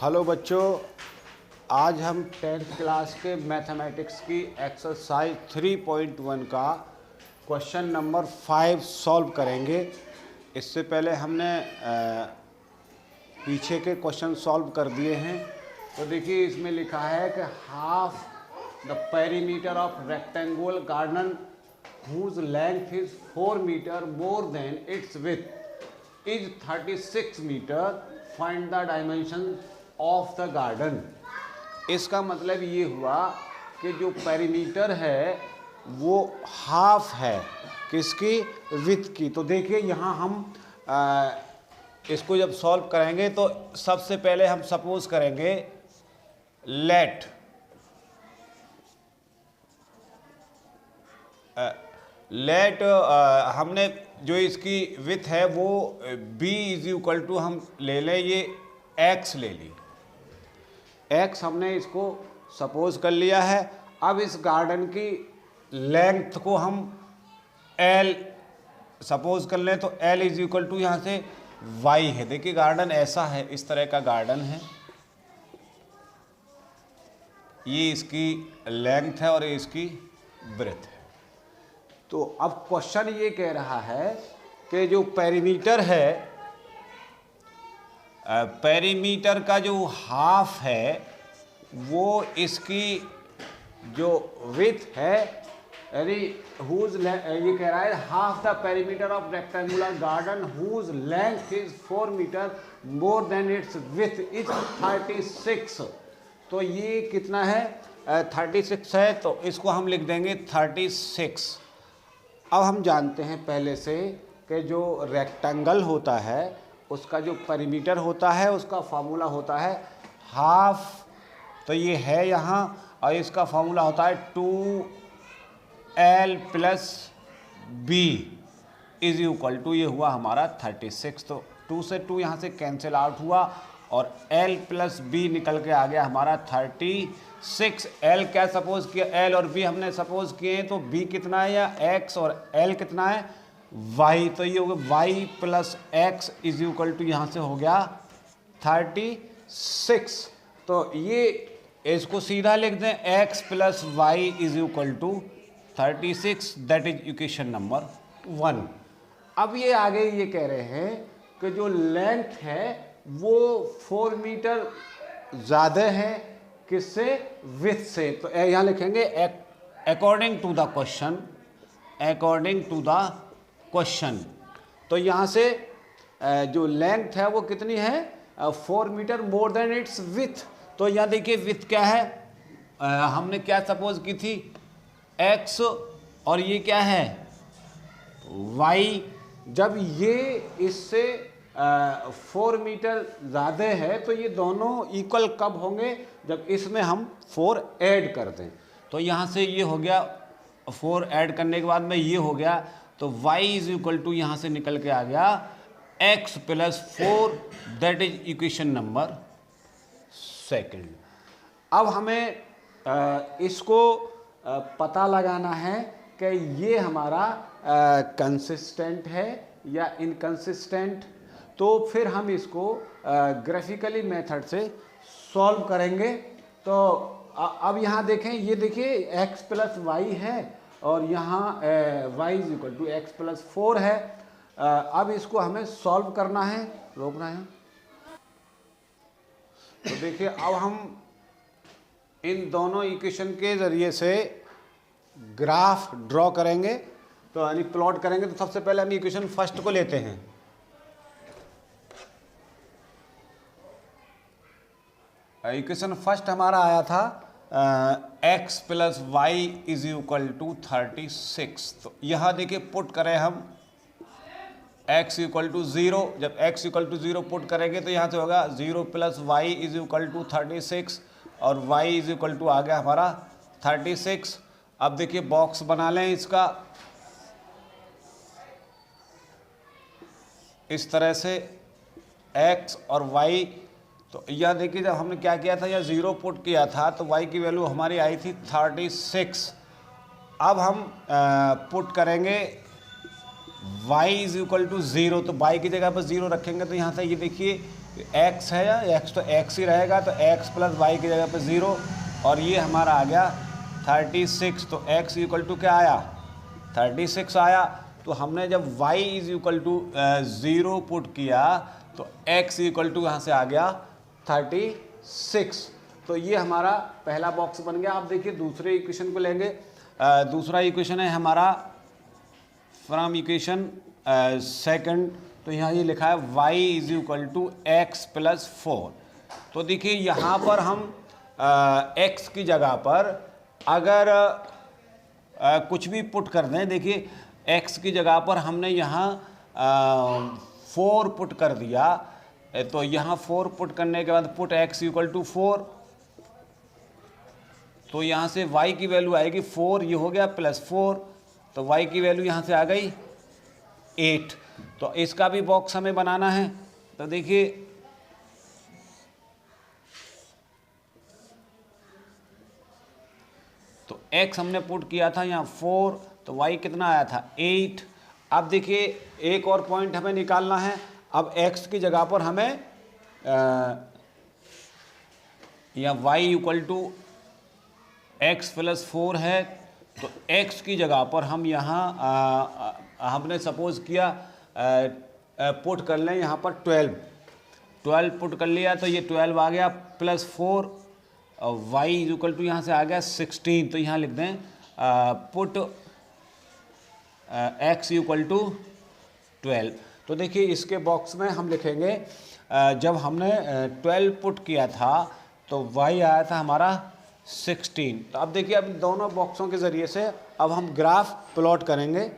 Hello बच्चों, आज हम 10th क्लास के मैथमेटिक्स की एक्सरसाइज 3.1 का क्वेश्चन नंबर 5 सॉल्व करेंगे। इससे पहले हमने पीछे के क्वेश्चन सॉल्व कर दिए हैं। तो देखिए इसमें लिखा है कि half the perimeter of rectangular garden whose length is 4 meter more than its width is 36 meter. Find the dimension of the garden. इसका मतलब ये हुआ कि जो पेरीमीटर है वो हाफ है किसकी, विड्थ की। तो देखिए यहाँ हम इसको जब सॉल्व करेंगे तो सबसे पहले हम सपोज करेंगे लेट हमने जो इसकी विड्थ है वो b इज इक्वल टू हम ले लें, ये x ले ली, x हमने इसको सपोज कर लिया है। अब इस गार्डन की लेंथ को हम l सपोज कर लें, तो l इज इक्वल टू यहाँ से y है। देखिए गार्डन ऐसा है, इस तरह का गार्डन है, ये इसकी लेंथ है और ये इसकी ब्रेथ है। तो अब क्वेश्चन ये कह रहा है कि जो पेरीमीटर है, पेरीमीटर का जो हाफ है वो इसकी जो विड्थ है, यानी ये कह रहा है half the perimeter of rectangular garden whose length is 4 metre more than its width is 36। तो ये कितना है, 36 है, तो इसको हम लिख देंगे 36। अब हम जानते हैं पहले से कि जो रेक्टेंगल होता है उसका जो पेरीमीटर होता है उसका फार्मूला होता है हाफ, तो ये है यहाँ, और इसका फार्मूला होता है 2l plus b is equal to, ये हुआ हमारा 36। तो 2 से 2 यहाँ से कैंसिल आउट हुआ और l प्लस b निकल के आ गया हमारा 36। l क्या सपोज किया, l और b हमने सपोज किए हैं, तो b कितना है या x और l कितना है y, तो ये हो गया y plus x is equal to यहाँ से हो गया 36। तो ये इसको सीधा लिख दें x plus y is equal to 36, that is equation number 1। अब ये आगे ये कह रहे हैं कि जो लेंथ है वो 4 मीटर ज़्यादा है किससे, विड्थ से। तो यहाँ लिखेंगे according to the question, according to the question. तो यहाँ से जो लेंथ है वो कितनी है, 4 metre more than its width. तो यहाँ देखिए विड्थ क्या है, हमने क्या सपोज की थी x, और ये क्या है y। जब ये इससे 4 मीटर ज़्यादा है तो ये दोनों इक्वल कब होंगे, जब इसमें हम 4 ऐड कर दें। तो यहाँ से ये हो गया 4 ऐड करने के बाद में ये हो गया, तो y इज इक्वल टू यहाँ से निकल के आ गया x plus 4, that is equation number 2। अब हमें इसको पता लगाना है कि ये हमारा कंसिस्टेंट है या इनकंसिस्टेंट। तो फिर हम इसको ग्राफिकली मेथड से सॉल्व करेंगे। तो अब यहाँ देखें, ये देखिए x प्लस वाई है और यहाँ y is equal to x plus 4 है। अब इसको हमें सॉल्व करना है, रोकना है। तो देखिए अब हम इन दोनों इक्वेशन के ज़रिए से ग्राफ ड्रॉ करेंगे, तो यानी प्लॉट करेंगे। तो सबसे पहले हम इक्वेशन फर्स्ट को लेते हैं। इक्वेशन फर्स्ट हमारा आया था x plus y is equal to 36। तो यहाँ देखिए पुट करें हम x इक्वल टू 0, जब x इक्वल टू 0 पुट करेंगे तो यहाँ से होगा 0 plus y is equal to 36, और y इज इक्वल टू आ गया हमारा 36। अब देखिए बॉक्स बना लें इसका इस तरह से x और y। तो यह देखिए जब हमने क्या किया था, यह 0 पुट किया था तो y की वैल्यू हमारी आई थी 36। अब हम पुट करेंगे y इज इक्वल टू 0, तो y की जगह पर 0 रखेंगे तो यहाँ से ये देखिए x है, या x तो x ही रहेगा, तो x प्लस वाई की जगह पर 0, और ये हमारा आ गया 36, तो x इक्वल टू क्या आया 36 आया। तो हमने जब y is equal to 0 put किया तो x इक्वल टू यहाँ से आ गया 36। तो ये हमारा पहला बॉक्स बन गया। आप देखिए दूसरे इक्वेशन को लेंगे। दूसरा इक्वेशन है हमारा फ्रॉम इक्वेशन सेकंड, तो यहाँ ये लिखा है y is equal to x plus 4। तो देखिए यहाँ पर हम x की जगह पर अगर कुछ भी पुट कर दें, देखिए x की जगह पर हमने यहाँ 4 पुट कर दिया, तो यहाँ 4 पुट करने के बाद पुट x इक्वल टू 4, तो यहाँ से y की वैल्यू आएगी 4, ये हो गया प्लस 4, तो y की वैल्यू यहाँ से आ गई 8। तो इसका भी बॉक्स हमें बनाना है। तो देखिए तो x हमने पुट किया था यहाँ 4, तो y कितना आया था 8। अब देखिए एक और पॉइंट हमें निकालना है। अब x की जगह पर हमें या y equal to x plus 4 है, तो x की जगह पर हम यहाँ हमने सपोज किया पुट कर लें यहाँ पर 12 पुट कर लिया, तो ये 12 आ गया प्लस 4, y इक्वल टू यहाँ से आ गया 16। तो यहाँ लिख दें पुट x इक्वल टू 12। तो देखिए इसके बॉक्स में हम लिखेंगे जब हमने 12 पुट किया था तो y आया था हमारा 16। तो अब देखिए अब दोनों बॉक्सों के ज़रिए से अब हम ग्राफ प्लॉट करेंगे।